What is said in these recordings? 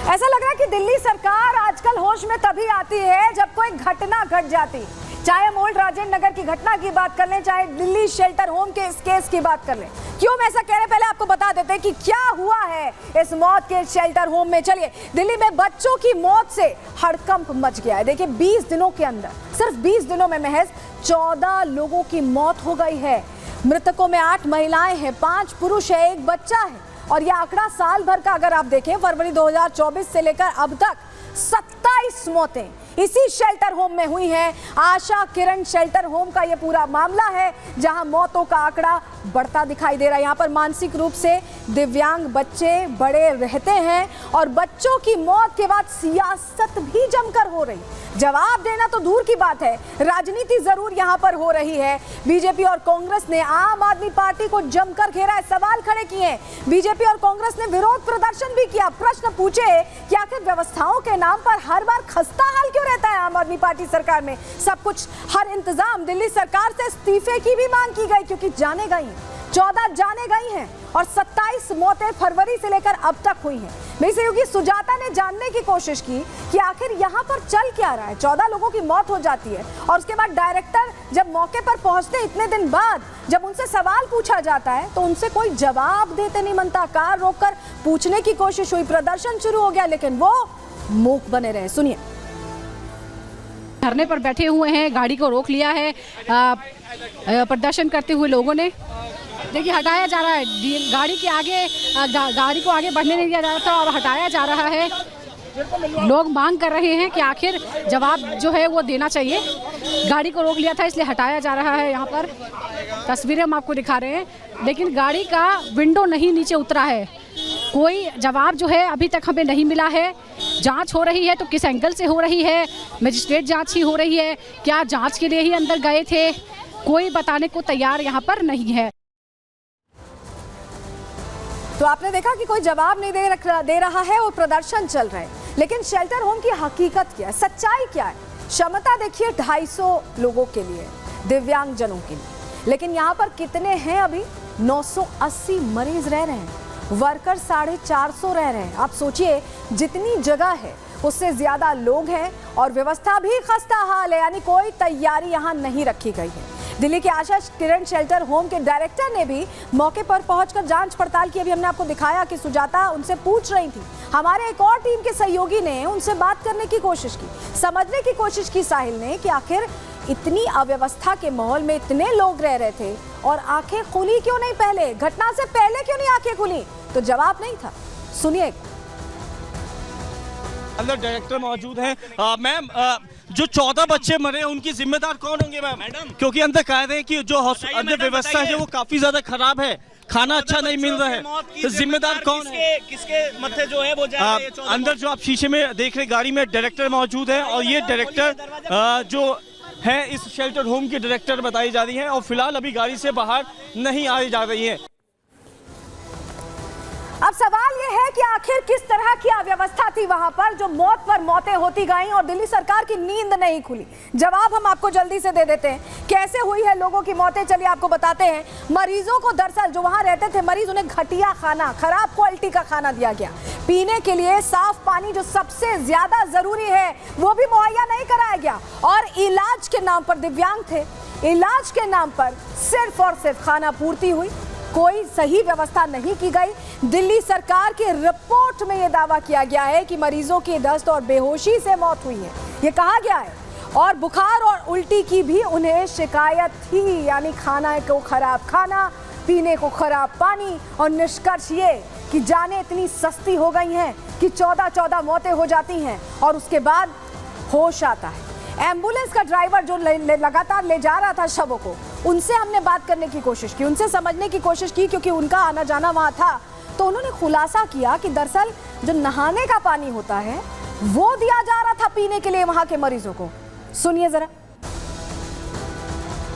ऐसा लग रहा है कि दिल्ली सरकार आजकल होश में तभी आती है जब कोई घटना घट जाती, चाहे हम ओल्ड राजेंद्र नगर की घटना की बात कर लें, चाहे दिल्ली शेल्टर होम के इस केस की बात कर लें। क्यों हम ऐसा कह रहे हैं, पहले आपको बता देते हैं कि क्या हुआ है इस मौत के शेल्टर होम में। चलिए, दिल्ली में बच्चों की मौत से हड़कंप मच गया है। देखिए, 20 दिनों के अंदर, सिर्फ 20 दिनों में महज 14 लोगों की मौत हो गई है। मृतकों में 8 महिलाएं हैं, 5 पुरुष है, 1 बच्चा है। और यह आंकड़ा साल भर का अगर आप देखें, फरवरी 2024 से लेकर अब तक 27 मौतें इसी शेल्टर होम में हुई हैं। आशा किरण शेल्टर होम का यह पूरा मामला है जहां मौतों का आंकड़ा बढ़ता दिखाई दे रहा है। यहां पर मानसिक रूप से दिव्यांग बच्चे बड़े रहते हैं और बच्चों की मौत के बाद सियासत भी जमकर हो रही। जवाब देना तो दूर की बात है, राजनीति जरूर यहां पर हो रही है। बीजेपी और कांग्रेस ने आम आदमी पार्टी को जमकर घेरा है, सवाल खड़े किए हैं। बीजेपी और कांग्रेस ने विरोध प्रदर्शन भी किया, प्रश्न पूछे कि आखिर व्यवस्थाओं के नाम पर हर बार खस्ता हाल क्यों रहता है आम आदमी पार्टी सरकार में। सब कुछ, हर इंतजाम, दिल्ली सरकार से इस्तीफे की भी मांग की गई क्योंकि जाने गई 14 जाने गई हैं और 27 मौतें फरवरी से लेकर अब तक हुई हैं। मेरी सहयोगी सुजाता ने जानने की कोशिश की कि आखिर यहाँ पर चल क्या रहा है। 14 लोगों की मौत हो जाती है और उसके बाद डायरेक्टर जब मौके पर पहुंचते इतने दिन बाद, जब उनसे सवाल पूछा जाता है तो उनसे कोई जवाब देते नहीं बनता। कार रोककर पूछने की कोशिश हुई, प्रदर्शन शुरू हो गया, लेकिन वो मूक बने रहे। सुनिए। धरने पर बैठे हुए हैं, गाड़ी को रोक लिया है प्रदर्शन करते हुए लोगों ने। देखिए, हटाया जा रहा है गाड़ी के आगे, गाड़ी को आगे बढ़ने नहीं दिया जा रहा था और हटाया जा रहा है। लोग मांग कर रहे हैं कि आखिर जवाब जो है वो देना चाहिए। गाड़ी को रोक लिया था इसलिए हटाया जा रहा है। यहाँ पर तस्वीरें हम आपको दिखा रहे हैं, लेकिन गाड़ी का विंडो नहीं नीचे उतरा है। कोई जवाब जो है अभी तक हमें नहीं मिला है। जांच हो रही है तो किस एंगल से हो रही है, मजिस्ट्रेट जांच ही हो रही है, क्या जांच के लिए ही अंदर गए थे, कोई बताने को तैयार यहाँ पर नहीं है। तो आपने देखा कि कोई जवाब नहीं दे रहा है और प्रदर्शन चल रहे हैं। लेकिन शेल्टर होम की हकीकत क्या है, सच्चाई क्या है? क्षमता देखिए 250 लोगों के लिए, दिव्यांग जनों के लिए, लेकिन यहाँ पर कितने हैं? अभी 980 मरीज रह रहे हैं, वर्कर 450 रह रहे हैं। आप सोचिए, जितनी जगह है उससे ज्यादा लोग हैं और व्यवस्था भी खस्ता हाल है, यानी कोई तैयारी यहाँ नहीं रखी गई है। दिल्ली के आशा किरण शेल्टर होम के डायरेक्टर ने भी मौके पर पहुंचकर जांच पड़ताल की। अभी हमने आपको दिखाया कि सुजाता उनसे पूछ रही थी। हमारे एक और टीम के सहयोगी ने उनसे बात करने की कोशिश की, समझने की कोशिश की साहिल ने कि आखिर इतनी अव्यवस्था के माहौल में इतने लोग रह रहे थे और आंखें खुली क्यों नहीं, पहले घटना से पहले क्यों नहीं आंखें खुली? तो जवाब नहीं था। सुनिए। अंदर डायरेक्टर मौजूद हैं। मैम, जो 14 बच्चे मरे हैं उनकी जिम्मेदार कौन होंगे मैम? क्योंकि अंदर कह रहे हैं कि जो अंदर व्यवस्था है वो काफी ज्यादा खराब है, खाना अच्छा नहीं मिल रहा है, तो जिम्मेदार कौन है? किसके मत्थे जो है वो जा रहे हैं? अंदर जो आप शीशे में देख रहे गाड़ी में डायरेक्टर मौजूद है और ये डायरेक्टर जो है इस शेल्टर होम की डायरेक्टर बताई जा रही है और फिलहाल अभी गाड़ी से बाहर नहीं आई जा रही है। अब सवाल यह है कि आखिर किस तरह की अव्यवस्था थी वहां पर जो मौत पर मौतें होती गईं और दिल्ली सरकार की नींद नहीं खुली। जवाब हम आपको जल्दी से दे देते हैं, कैसे हुई है लोगों की मौतें। चलिए आपको बताते हैं। मरीजों को दरअसल जो वहां रहते थे मरीज, उन्हें घटिया खाना, खराब क्वालिटी का खाना दिया गया। पीने के लिए साफ पानी जो सबसे ज्यादा जरूरी है वो भी मुहैया नहीं कराया गया। और इलाज के नाम पर, दिव्यांग थे, इलाज के नाम पर सिर्फ और सिर्फ खाना पूर्ति हुई, कोई सही व्यवस्था नहीं की गई। दिल्ली सरकार की रिपोर्ट में यह दावा किया गया है कि मरीजों की दस्त और बेहोशी से मौत हुई है, ये कहा गया है। और बुखार और उल्टी की भी उन्हें शिकायत थी, यानी खाना को खराब खाना, पीने को खराब पानी। और निष्कर्ष ये कि जानें इतनी सस्ती हो गई हैं कि 14 मौतें हो जाती हैं और उसके बाद होश आता है। एम्बुलेंस का ड्राइवर जो लगातार ले जा रहा था शवों को, उनसे हमने बात करने की कोशिश की, उनसे समझने की कोशिश की, क्योंकि उनका आना जाना वहां था। तो उन्होंने खुलासा किया कि दरअसल जो नहाने का पानी होता है वो दिया जा रहा था पीने के लिए वहां के मरीजों को। सुनिए जरा।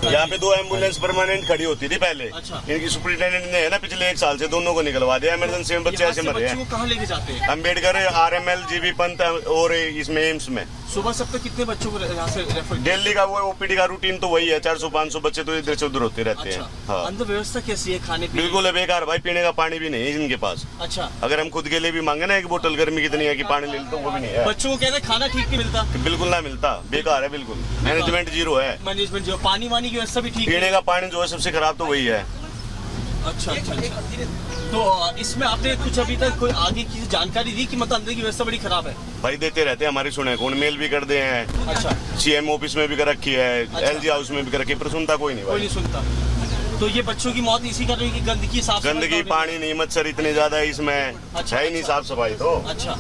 यहाँ पे 2 एम्बुलेंस परमानेंट खड़ी होती थी पहले। इनकी सुपरिटेंडेंट ने है ना पिछले 1 साल से दोनों को निकलवा दिया। इमरजेंसी में बच्चे ऐसे मरे हैं। कहाँ लेके जाते हैं? अम्बेडकर, RML, GB पंत और इसमें एम्स में सुबह सब तक कितने बच्चों को यहाँ से रेफर किया? दिल्ली का वो ओपीडी का रूटीन तो वही है, 400-500 बच्चे तो इधर से उधर होते रहते हैं। अच्छा। हाँ। अंदर व्यवस्था कैसी है खाने पीने? बिल्कुल है बेकार भाई, पीने का पानी भी नहीं है इनके पास। अच्छा। अगर हम खुद के लिए भी मांगे ना एक बोतल, गर्मी कितनी है कि पानी ले लेते वो भी नहीं है। बच्चों को कहते हैं खाना ठीक नहीं मिलता? बिल्कुल ना मिलता, बेकार है बिल्कुल, मैनेजमेंट जीरो है। मैनेजमेंट जो पानी वानी की व्यवस्था भी ठीक है? पीने का पानी जो है सबसे खराब तो वही है। अच्छा अच्छा अच्छा। तो इसमें आपने कुछ अभी तक कोई आगे की जानकारी दी कि मतलब अंदर की व्यवस्था बड़ी खराब है? भाई देते रहते हैं, हमारी सुने कौन, मेल भी कर दे हैं। अच्छा। सीएम ऑफिस में भी कर रखी है, अच्छा। एलजी हाउस में भी कर रखी है, पर सुनता कोई नहीं कोई भाई। नहीं सुनता। तो ये बच्चों की मौत इसी कारण की गंदगी साफ गंदगी, पानी नहीं, मच्छर इतने ज्यादा है इसमें। अच्छा, है ही नहीं अच्छा। साफ सफाई तो। अच्छा।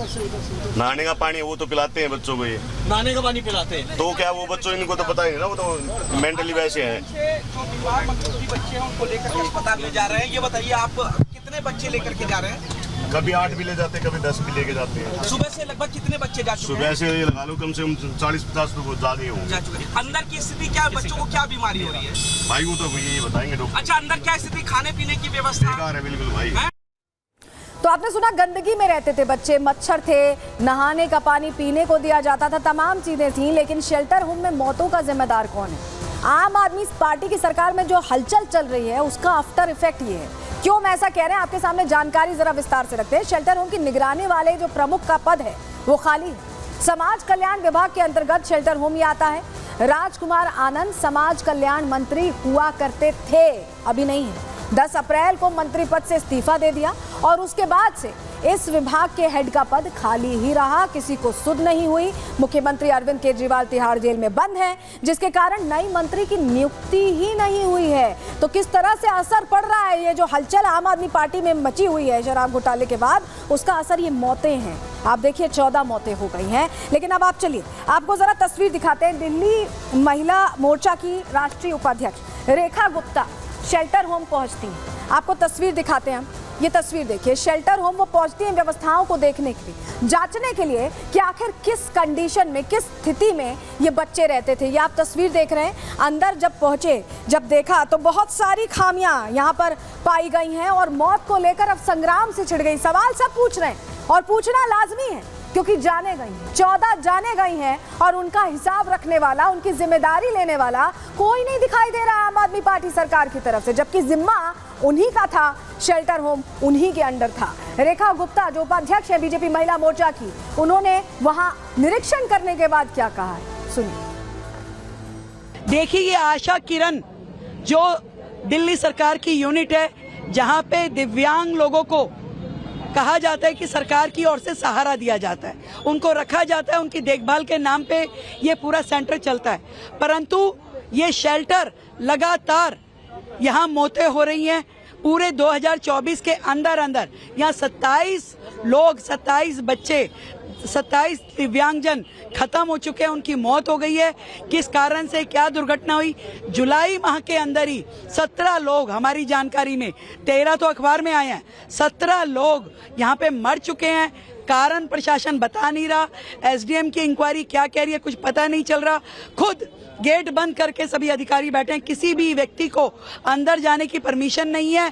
नहाने का पानी वो तो पिलाते हैं बच्चों को, ये नहाने का पानी पिलाते हैं? तो क्या वो बच्चों इनको तो पता ही नहीं ना, वो तो मेंटली वैसे हैं। बच्चे हैं उनको लेकर के अस्पताल ले जा रहे हैं, ये बताइए आप कितने बच्चे लेकर के जा रहे हैं? कभी 8 भी ले जाते हैं, कभी 10 भी लेके जाते हैं। सुबह से लगभग कितने बच्चे जा चुके सुबह से ये लगा लो कम से कम 40-50 तो ज्यादा ही होंगे। जा चुके हैं। अंदर की स्थिति क्या है, बच्चों को क्या बीमारी हो रही है? भाई वो तो यही बताएंगे डॉक्टर। अच्छा, अंदर क्या स्थिति, खाने पीने की व्यवस्था? बेकार है बिल्कुल भाई। तो आपने सुना, गंदगी में रहते थे बच्चे, मच्छर थे, नहाने का पानी पीने को दिया जाता था, तमाम चीजें थी, लेकिन शेल्टर होम में मौतों का जिम्मेदार कौन है? आम आदमी पार्टी की सरकार में जो हलचल चल रही है उसका आफ्टर इफेक्ट ये है। क्यों मैं ऐसा कह रहे हैं, आपके सामने जानकारी जरा विस्तार से रखते हैं। शेल्टर होम की निगरानी वाले जो प्रमुख का पद है वो खाली है। समाज कल्याण विभाग के अंतर्गत शेल्टर होम ये आता है। राजकुमार आनंद समाज कल्याण मंत्री हुआ करते थे, अभी नहीं है। 10 अप्रैल को मंत्री पद से इस्तीफा दे दिया और उसके बाद से इस विभाग के हेड का पद खाली ही रहा, किसी को सुध नहीं हुई। मुख्यमंत्री अरविंद केजरीवाल तिहाड़ जेल में बंद हैं, जिसके कारण नई मंत्री की नियुक्ति ही नहीं हुई है। तो किस तरह से असर पड़ रहा है, ये जो हलचल आम आदमी पार्टी में मची हुई है शराब घोटाले के बाद, उसका असर ये मौतें हैं। आप देखिए 14 मौतें हो गई हैं। लेकिन अब आप चलिए आपको जरा तस्वीर दिखाते हैं। दिल्ली महिला मोर्चा की राष्ट्रीय उपाध्यक्ष रेखा गुप्ता शेल्टर होम पहुंचती हैं। आपको तस्वीर दिखाते हैं हम, ये तस्वीर देखिए। शेल्टर होम वो पहुंचती हैं व्यवस्थाओं को देखने के लिए, जांचने के लिए कि आखिर किस कंडीशन में, किस स्थिति में ये बच्चे रहते थे। ये आप तस्वीर देख रहे हैं। अंदर जब पहुंचे, जब देखा तो बहुत सारी खामियां यहाँ पर पाई गई हैं और मौत को लेकर अब संग्राम से छिड़ गई। सवाल सब पूछ रहे हैं और पूछना लाजमी है, क्योंकि जाने गई हैं, 14 जाने गई हैं और उनका हिसाब रखने वाला, उनकी जिम्मेदारी लेने वाला कोई नहीं दिखाई दे रहा आम आदमी पार्टी सरकार की तरफ से, जबकि जिम्मा उन्हीं का था, शेल्टर होम उन्हीं के अंडर था। रेखा गुप्ता जो उपाध्यक्ष है बीजेपी महिला मोर्चा की, उन्होंने वहां निरीक्षण करने के बाद क्या कहा है, सुनिए। देखिए, ये आशा किरण जो दिल्ली सरकार की यूनिट है, जहां पे दिव्यांग लोगों को कहा जाता है कि सरकार की ओर से सहारा दिया जाता है, उनको रखा जाता है, उनकी देखभाल के नाम पे ये पूरा सेंटर चलता है। परंतु ये शेल्टर लगातार यहाँ मौतें हो रही हैं। पूरे 2024 के अंदर यहाँ 27 लोग, 27 बच्चे, 27 दिव्यांगजन खत्म हो चुके हैं, उनकी मौत हो गई है। किस कारण से, क्या दुर्घटना हुई? जुलाई माह के अंदर ही 17 लोग, हमारी जानकारी में 13 तो अखबार में आए हैं, 17 लोग यहाँ पे मर चुके हैं। कारण प्रशासन बता नहीं रहा। एसडीएम की इंक्वायरी क्या कह रही है कुछ पता नहीं चल रहा। खुद गेट बंद करके सभी अधिकारी बैठे हैं, किसी भी व्यक्ति को अंदर जाने की परमिशन नहीं है।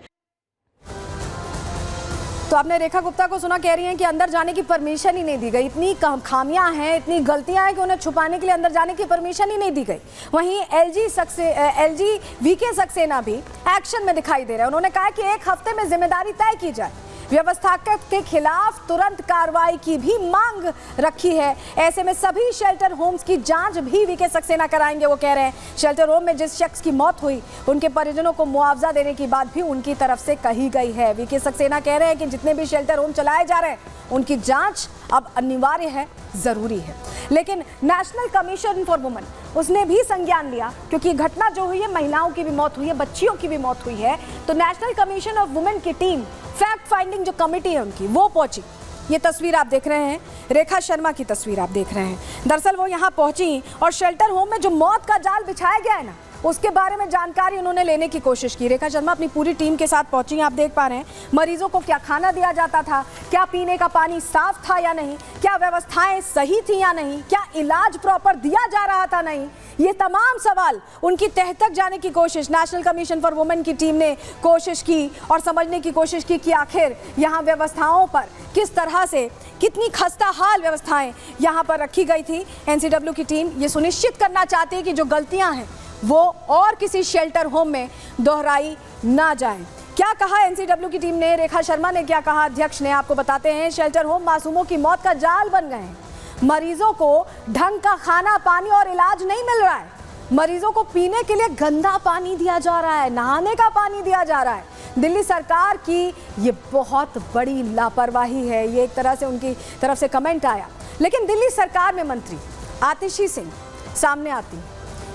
तो आपने रेखा गुप्ता को सुना, कह रही हैं कि अंदर जाने की परमिशन ही नहीं दी गई। इतनी खामियां हैं, इतनी गलतियां हैं कि उन्हें छुपाने के लिए अंदर जाने की परमिशन ही नहीं दी गई। वहीं एलजी वीके सक्सेना भी एक्शन में दिखाई दे रहे हैं। उन्होंने कहा कि 1 हफ्ते में जिम्मेदारी तय की जाए, व्यवस्थापक के खिलाफ तुरंत कार्रवाई की भी मांग रखी है। ऐसे में सभी शेल्टर होम्स की जांच भी वीके सक्सेना कराएंगे। वो कह रहे हैं शेल्टर होम में जिस शख्स की मौत हुई उनके परिजनों को मुआवजा देने की बात भी उनकी तरफ से कही गई है। वीके सक्सेना कह रहे हैं कि जितने भी शेल्टर होम चलाए जा रहे हैं उनकी जांच अब अनिवार्य है, जरूरी है। लेकिन नेशनल कमीशन फॉर वुमेन उसने भी संज्ञान लिया, क्योंकि घटना जो हुई है, महिलाओं की भी मौत हुई है, बच्चियों की भी मौत हुई है। तो नेशनल कमीशन ऑफ वुमेन की टीम, फैक्ट फाइंडिंग जो कमेटी है उनकी, वो पहुंची। ये तस्वीर आप देख रहे हैं, रेखा शर्मा की तस्वीर आप देख रहे हैं। दरअसल वो यहाँ पहुंची और शेल्टर होम में जो मौत का जाल बिछाया गया है ना, उसके बारे में जानकारी उन्होंने लेने की कोशिश की। रेखा शर्मा अपनी पूरी टीम के साथ पहुंची, आप देख पा रहे हैं मरीजों को क्या खाना दिया जाता था, क्या पीने का पानी साफ था या नहीं, क्या व्यवस्थाएं सही थी या नहीं, क्या इलाज प्रॉपर दिया जा रहा था नहीं, ये तमाम सवाल उनकी तह तक जाने की कोशिश नेशनल कमीशन फॉर वुमेन की टीम ने कोशिश की और समझने की कोशिश की कि आखिर यहाँ व्यवस्थाओं पर किस तरह से, कितनी खस्ता हाल व्यवस्थाएं यहाँ पर रखी गई थी। एनसीडब्ल्यू की टीम ये सुनिश्चित करना चाहती है कि जो गलतियां हैं वो और किसी शेल्टर होम में दोहराई ना जाएं। क्या कहा एनसीडब्ल्यू की टीम ने, रेखा शर्मा ने क्या कहा अध्यक्ष ने, आपको बताते हैं। शेल्टर होम मासूमों की मौत का जाल बन गए हैं। मरीजों को ढंग का खाना, पानी और इलाज नहीं मिल रहा है। मरीजों को पीने के लिए गंदा पानी दिया जा रहा है, नहाने का पानी दिया जा रहा है। दिल्ली सरकार की ये बहुत बड़ी लापरवाही है, ये एक तरह से उनकी तरफ से कमेंट आया। लेकिन दिल्ली सरकार में मंत्री आतिशी सिंह सामने आती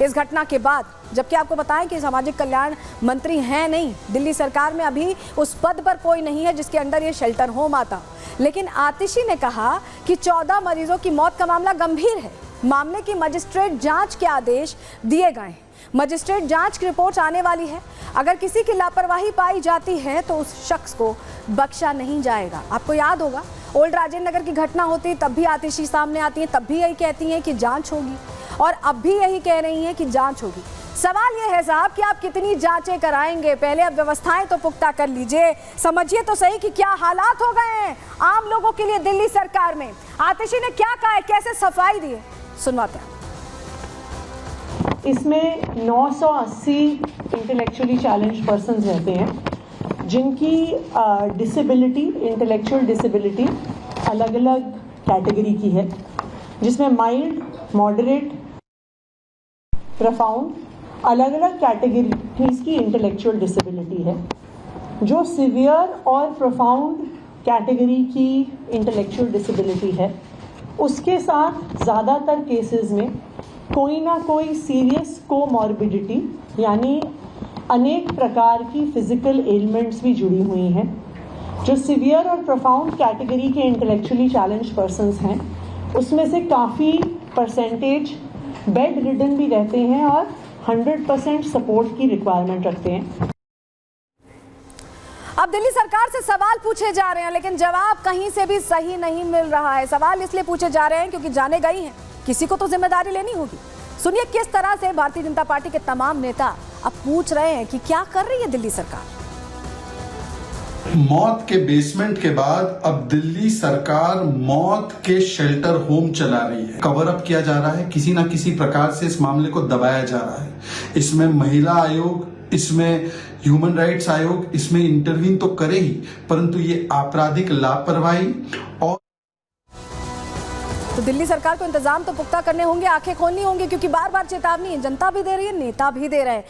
इस घटना के बाद, जबकि आपको बताएं कि सामाजिक कल्याण मंत्री हैं नहीं, दिल्ली सरकार में अभी उस पद पर कोई नहीं है जिसके अंडर ये शेल्टर होम आता। लेकिन आतिशी ने कहा कि 14 मरीजों की मौत का मामला गंभीर है, मामले की मजिस्ट्रेट जांच के आदेश दिए गए हैं। मजिस्ट्रेट जांच की रिपोर्ट आने वाली है। अगर किसी की लापरवाही पाई जाती है तो उस शख्स को बख्शा नहीं जाएगा। आपको याद होगा ओल्ड राजेंद्र नगर की घटना होती तब भी आतिशी सामने आती हैं, तब भी यही कहती हैं कि जांच होगी और अब भी यही कह रही हैं कि जांच होगी। सवाल यह है साहब कि आप कितनी जांचें कराएंगे, पहले अब व्यवस्थाएं तो पुख्ता कर लीजिए, समझिए तो सही कि क्या हालात हो गए हैं आम लोगों के लिए दिल्ली सरकार में। आतिशी ने क्या कहा है, कैसे सफाई दी है, सुनवाते हैं। इसमें 980 इंटेलेक्चुअली चैलेंज पर्सन्स रहते हैं जिनकी डिसेबिलिटी, इंटेलेक्चुअल डिसेबिलिटी अलग अलग कैटेगरी की है, जिसमें माइल्ड, मॉडरेट, प्रोफाउंड अलग अलग कैटेगरीज की इंटेलेक्चुअल डिसेबिलिटी है। जो सीवियर और प्रोफाउंड कैटेगरी की इंटेलेक्चुअल डिसेबिलिटी है उसके साथ ज़्यादातर केसेस में कोई ना कोई सीरियस कोमॉर्बिडिटी यानी अनेक प्रकार की फिजिकल एलिमेंट्स भी जुड़ी हुई हैं। जो सीवियर और प्रोफाउंड कैटेगरी के इंटेलेक्चुअली चैलेंज पर्सन्स हैं उसमें से काफ़ी परसेंटेज बेड रिडन भी रहते हैं और 100% सपोर्ट की रिक्वायरमेंट रखते हैं। अब दिल्ली सरकार से सवाल पूछे जा रहे हैं लेकिन जवाब कहीं से भी सही नहीं मिल रहा है। सवाल इसलिए पूछे जा रहे हैं क्योंकि जाने गई हैं, किसी को तो जिम्मेदारी लेनी होगी। सुनिए किस तरह से भारतीय जनता पार्टी के तमाम नेता अब पूछ रहे हैं कि क्या कर रही है दिल्ली सरकार। मौत के बेसमेंट के बाद अब दिल्ली सरकार मौत के शेल्टर होम चला रही है। कवर अप किया जा रहा है, किसी ना किसी प्रकार से इस मामले को दबाया जा रहा है। इसमें महिला आयोग, इसमें ह्यूमन राइट्स आयोग इसमें इंटरवीन तो करे ही, परंतु ये आपराधिक लापरवाही और तो दिल्ली सरकार को इंतजाम तो पुख्ता करने होंगे, आंखें खोलनी होंगी क्योंकि बार बार चेतावनी जनता भी दे रही है, नेता भी दे रहे हैं।